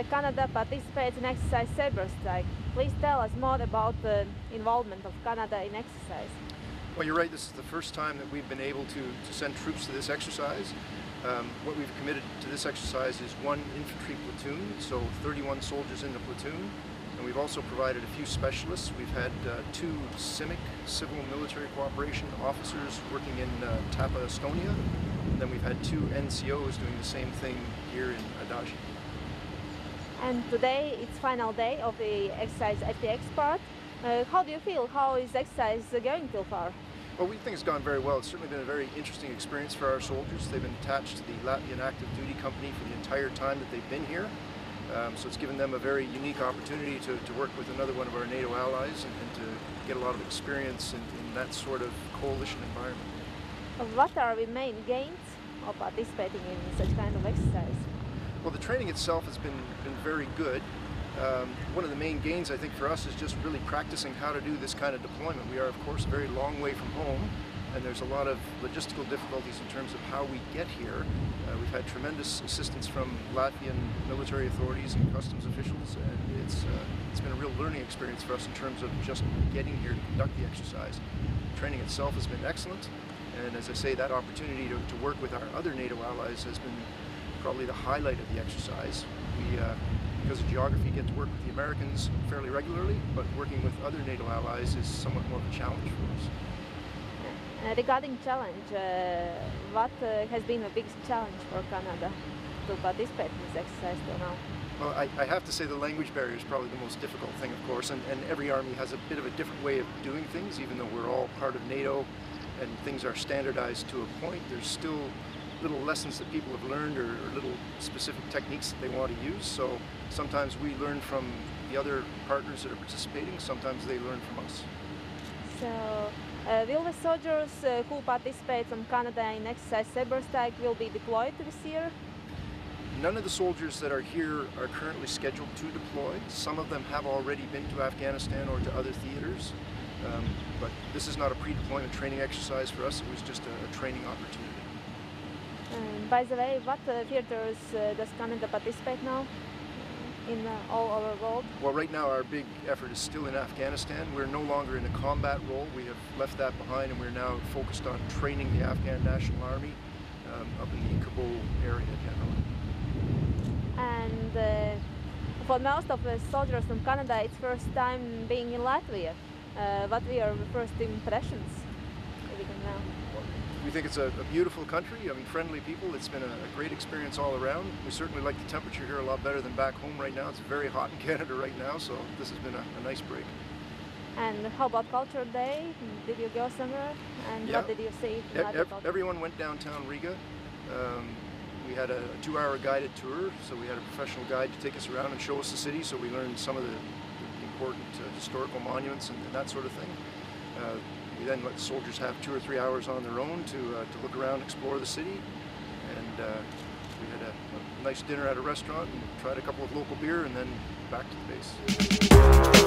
Kanāda participates in exercise Saber Strike. Please tell us more about the involvement of Kanāda in exercise. Well, you're right. This is the first time that we've been able to send troops to this exercise. What we've committed to this exercise is one infantry platoon, so 31 soldiers in the platoon. And we've also provided a few specialists. We've had two CIMIC, Civil Military Cooperation officers working in Tapa, Estonia. And then we've had two NCOs doing the same thing here in Adaji. And today it's final day of the exercise FTX part. How do you feel? How is exercise going so far? Well, we think it's gone very well. It's certainly been a very interesting experience for our soldiers. They've been attached to the Latvian Active Duty Company for the entire time that they've been here. So it's given them a very unique opportunity to work with another one of our NATO allies and to get a lot of experience in that sort of coalition environment. What are the main gains of participating in such kind of exercise? Well, the training itself has been very good. One of the main gains, I think, for us is just really practicing how to do this kind of deployment. We are, of course, a very long way from home, and there's a lot of logistical difficulties in terms of how we get here. We've had tremendous assistance from Latvian military authorities and customs officials, and it's been a real learning experience for us in terms of just getting here to conduct the exercise. The training itself has been excellent, and as I say, that opportunity to work with our other NATO allies has been probably the highlight of the exercise. We, because of geography, get to work with the Americans fairly regularly, but working with other NATO allies is somewhat more of a challenge for us. Regarding challenge, what has been the biggest challenge for Kanāda to participate in this exercise till now? Well, I have to say the language barrier is probably the most difficult thing, of course, and every army has a bit of a different way of doing things. Even though we're all part of NATO and things are standardized to a point, there's still little lessons that people have learned or little specific techniques that they want to use. So sometimes we learn from the other partners that are participating, sometimes they learn from us. So will the soldiers who participate from Kanāda in exercise Saber Strike will be deployed this year? None of the soldiers that are here are currently scheduled to deploy. Some of them have already been to Afghanistan or to other theaters. But this is not a pre-deployment training exercise for us, it was just a training opportunity. By the way, what theaters does Kanāda participate now in all over the world? Well, right now our big effort is still in Afghanistan. We're no longer in a combat role. We have left that behind and we're now focused on training the Afghan National Army up in the Kabul area generally. And for most of the soldiers from Kanāda, it's first time being in Latvia. What were your first impressions living now? We think it's a beautiful country, I mean friendly people. It's been a great experience all around. We certainly like the temperature here a lot better than back home right now. It's very hot in Canada right now, so this has been a nice break. And how about Culture Day? Did you go somewhere? And what did you see? Everyone went downtown Riga. We had a 2-hour guided tour, so we had a professional guide to take us around and show us the city, so we learned some of the important historical monuments and that sort of thing. We then let the soldiers have 2 or 3 hours on their own to look around, explore the city, and we had a nice dinner at a restaurant and tried a couple of local beer and then back to the base.